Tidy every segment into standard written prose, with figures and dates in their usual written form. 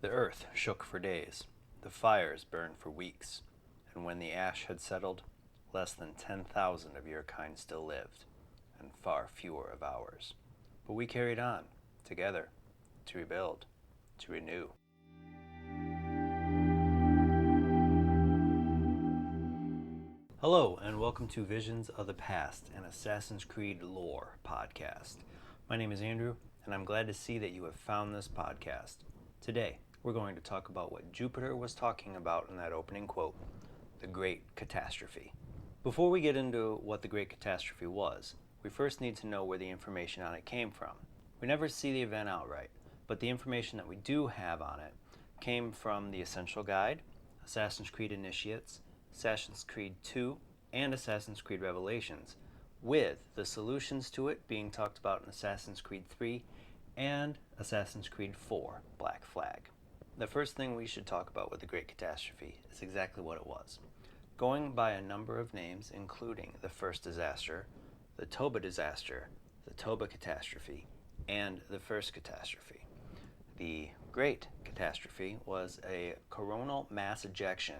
The earth shook for days, the fires burned for weeks, and when the ash had settled, less than 10,000 of your kind still lived, and far fewer of ours. But we carried on, together, to rebuild, to renew. Hello, and welcome to Visions of the Past, an Assassin's Creed lore podcast. My name is Andrew, and I'm glad to see that you have found this podcast. Today, we're going to talk about what Jupiter was talking about in that opening quote, the Great Catastrophe. Before we get into what the Great Catastrophe was, we first need to know where the information on it came from. We never see the event outright, but the information that we do have on it came from the Essential Guide, Assassin's Creed Initiates, Assassin's Creed 2, and Assassin's Creed Revelations, with the solutions to it being talked about in Assassin's Creed 3 and Assassin's Creed 4, Black Flag. The first thing we should talk about with the Great Catastrophe is exactly what it was. Going by a number of names, including the First Disaster, the Toba Disaster, the Toba Catastrophe, and the First Catastrophe. The Great Catastrophe was a coronal mass ejection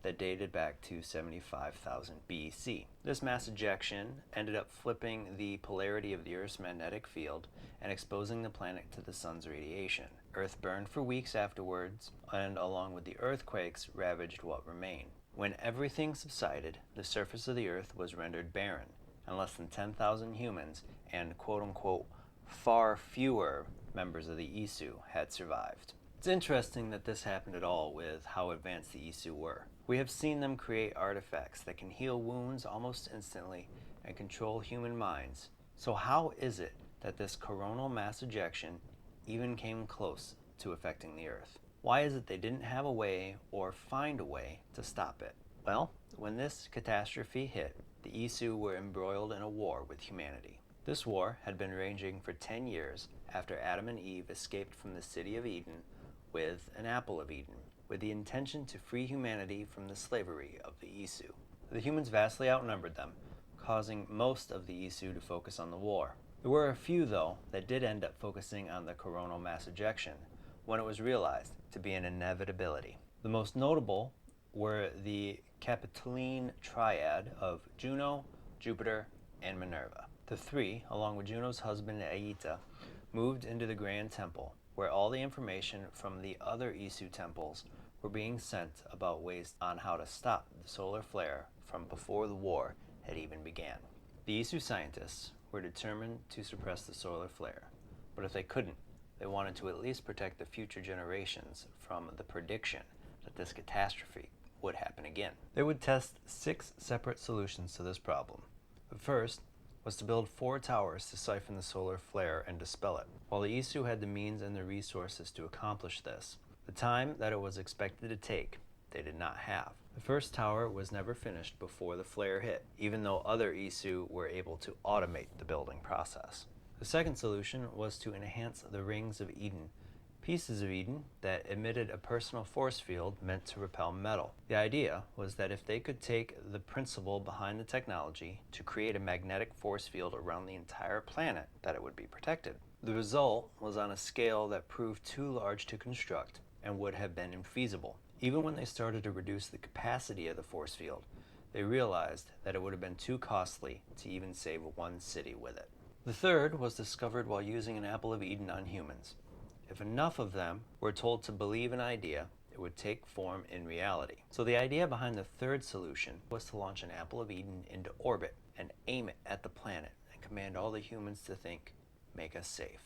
that dated back to 75,000 BC. This mass ejection ended up flipping the polarity of the Earth's magnetic field and exposing the planet to the sun's radiation. Earth burned for weeks afterwards, and along with the earthquakes, ravaged what remained. When everything subsided, the surface of the Earth was rendered barren, and less than 10,000 humans and quote-unquote far fewer members of the Isu had survived. It's interesting that this happened at all with how advanced the Isu were. We have seen them create artifacts that can heal wounds almost instantly and control human minds. So how is it that this coronal mass ejection even came close to affecting the Earth? Why is it they didn't have a way or find a way to stop it? Well, when this catastrophe hit, the Isu were embroiled in a war with humanity. This war had been raging for 10 years after Adam and Eve escaped from the city of Eden with an apple of Eden, with the intention to free humanity from the slavery of the Isu. The humans vastly outnumbered them, causing most of the Isu to focus on the war. There were a few, though, that did end up focusing on the coronal mass ejection when it was realized to be an inevitability. The most notable were the Capitoline triad of Juno, Jupiter, and Minerva. The three, along with Juno's husband Aita, moved into the Grand Temple, where all the information from the other Isu temples were being sent about ways on how to stop the solar flare from before the war had even began. The Isu scientists were determined to suppress the solar flare, but if they couldn't, they wanted to at least protect the future generations from the prediction that this catastrophe would happen again. They would test 6 separate solutions to this problem. The first was to build 4 towers to siphon the solar flare and dispel it. While the Isu had the means and the resources to accomplish this, the time that it was expected to take, they did not have. The first tower was never finished before the flare hit, even though other Isu were able to automate the building process. The second solution was to enhance the rings of Eden, pieces of Eden that emitted a personal force field meant to repel metal. The idea was that if they could take the principle behind the technology to create a magnetic force field around the entire planet, that it would be protected. The result was on a scale that proved too large to construct and would have been infeasible. Even when they started to reduce the capacity of the force field, they realized that it would have been too costly to even save one city with it. The third was discovered while using an apple of Eden on humans. If enough of them were told to believe an idea, it would take form in reality. So the idea behind the third solution was to launch an apple of Eden into orbit and aim it at the planet and command all the humans to think, make us safe.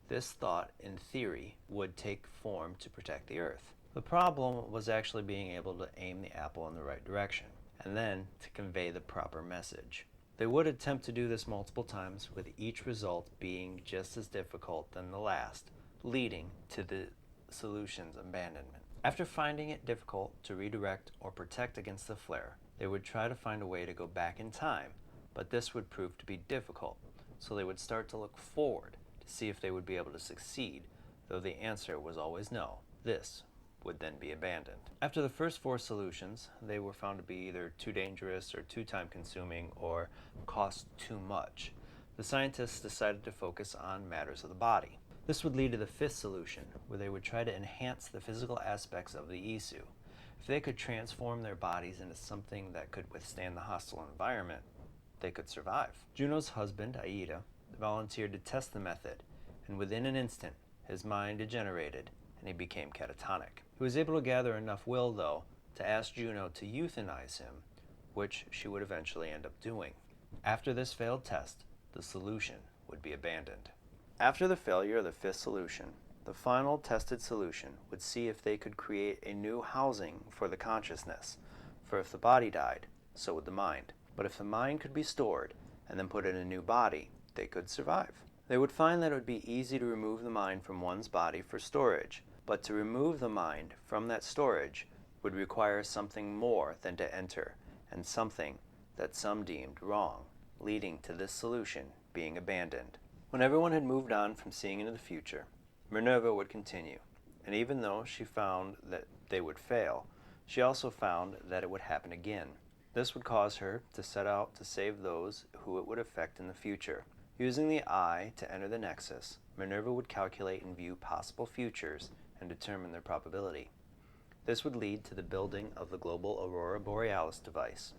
This thought, in theory, would take form to protect the Earth. The problem was actually being able to aim the apple in the right direction, and then to convey the proper message. They would attempt to do this multiple times, with each result being just as difficult than the last, leading to the solution's abandonment. After finding it difficult to redirect or protect against the flare, they would try to find a way to go back in time, but this would prove to be difficult, so they would start to look forward to see if they would be able to succeed, though the answer was always no. This would then be abandoned. After the first 4 solutions, they were found to be either too dangerous or too time-consuming or cost too much. The scientists decided to focus on matters of the body. This would lead to the fifth solution, where they would try to enhance the physical aspects of the Isu. If they could transform their bodies into something that could withstand the hostile environment, they could survive. Juno's husband, Aida, volunteered to test the method, and within an instant, his mind degenerated and he became catatonic. He was able to gather enough will, though, to ask Juno to euthanize him, which she would eventually end up doing. After this failed test, the solution would be abandoned. After the failure of the fifth solution, the final tested solution would see if they could create a new housing for the consciousness, for if the body died, so would the mind. But if the mind could be stored and then put in a new body, they could survive. They would find that it would be easy to remove the mind from one's body for storage, but to remove the mind from that storage would require something more than to enter, and something that some deemed wrong, leading to this solution being abandoned. When everyone had moved on from seeing into the future, Minerva would continue, and even though she found that they would fail, she also found that it would happen again. This would cause her to set out to save those who it would affect in the future. Using the eye to enter the nexus, Minerva would calculate and view possible futures and determine their probability. This would lead to the building of the global Aurora Borealis device.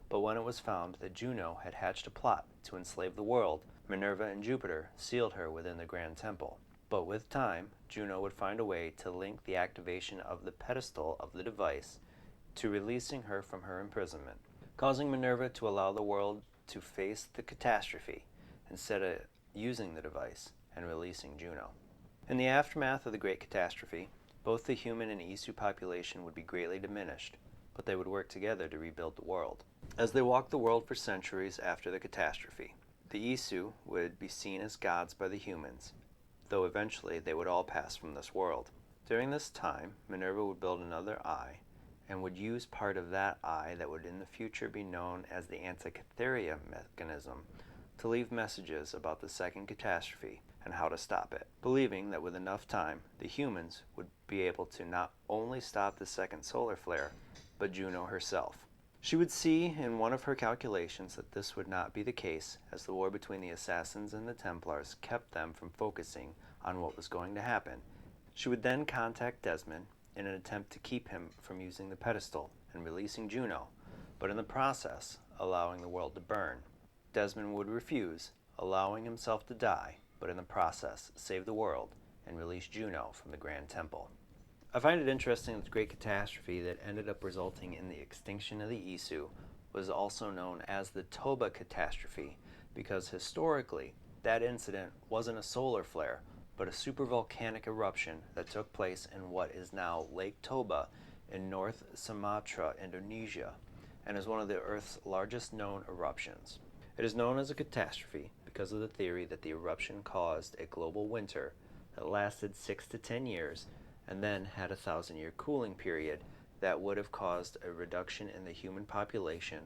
But when it was found that Juno had hatched a plot to enslave the world, Minerva and Jupiter sealed her within the Grand Temple. But with time, Juno would find a way to link the activation of the pedestal of the device to releasing her from her imprisonment, causing Minerva to allow the world to face the catastrophe instead of using the device and releasing Juno. In the aftermath of the Great Catastrophe, both the human and Isu population would be greatly diminished, but they would work together to rebuild the world. As they walked the world for centuries after the catastrophe, the Isu would be seen as gods by the humans, though eventually they would all pass from this world. During this time, Minerva would build another eye, and would use part of that eye that would in the future be known as the Antikythera mechanism to leave messages about the second catastrophe and how to stop it, believing that with enough time, the humans would be able to not only stop the second solar flare, but Juno herself. She would see in one of her calculations that this would not be the case, as the war between the Assassins and the Templars kept them from focusing on what was going to happen. She would then contact Desmond in an attempt to keep him from using the pedestal and releasing Juno, but in the process, allowing the world to burn. Desmond would refuse, allowing himself to die, but in the process save the world and release Juno from the Grand Temple. I find it interesting that the Great Catastrophe that ended up resulting in the extinction of the Isu was also known as the Toba Catastrophe because historically that incident wasn't a solar flare but a supervolcanic eruption that took place in what is now Lake Toba in North Sumatra, Indonesia, and is one of the Earth's largest known eruptions. It is known as a catastrophe because of the theory that the eruption caused a global winter that lasted 6 to 10 years and then had a 1,000-year cooling period that would have caused a reduction in the human population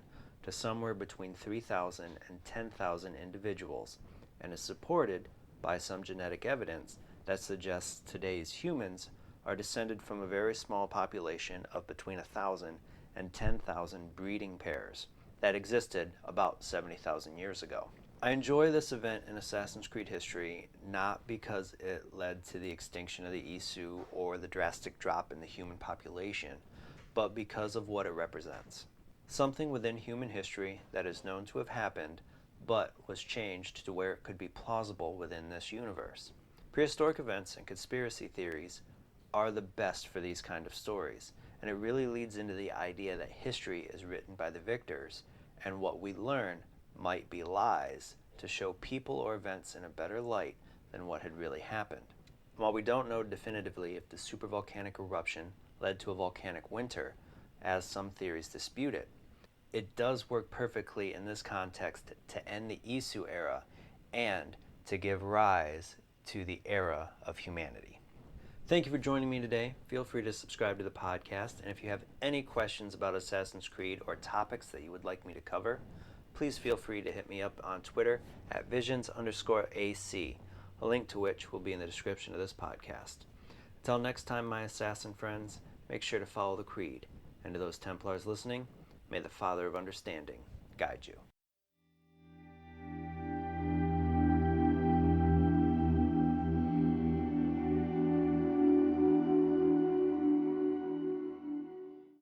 to somewhere between 3,000 and 10,000 individuals, and is supported by some genetic evidence that suggests today's humans are descended from a very small population of between 1,000 and 10,000 breeding pairs that existed about 70,000 years ago. I enjoy this event in Assassin's Creed history not because it led to the extinction of the Isu or the drastic drop in the human population, but because of what it represents. Something within human history that is known to have happened, but was changed to where it could be plausible within this universe. Prehistoric events and conspiracy theories are the best for these kind of stories, and it really leads into the idea that history is written by the victors, and what we learn might be lies to show people or events in a better light than what had really happened. While we don't know definitively if the supervolcanic eruption led to a volcanic winter, as some theories dispute it, it does work perfectly in this context to end the Isu era and to give rise to the era of humanity. Thank you for joining me today. Feel free to subscribe to the podcast, and if you have any questions about Assassin's Creed or topics that you would like me to cover, please feel free to hit me up on Twitter at visions_AC, a link to which will be in the description of this podcast. Until next time, my assassin friends, make sure to follow the creed, and to those Templars listening, may the Father of Understanding guide you.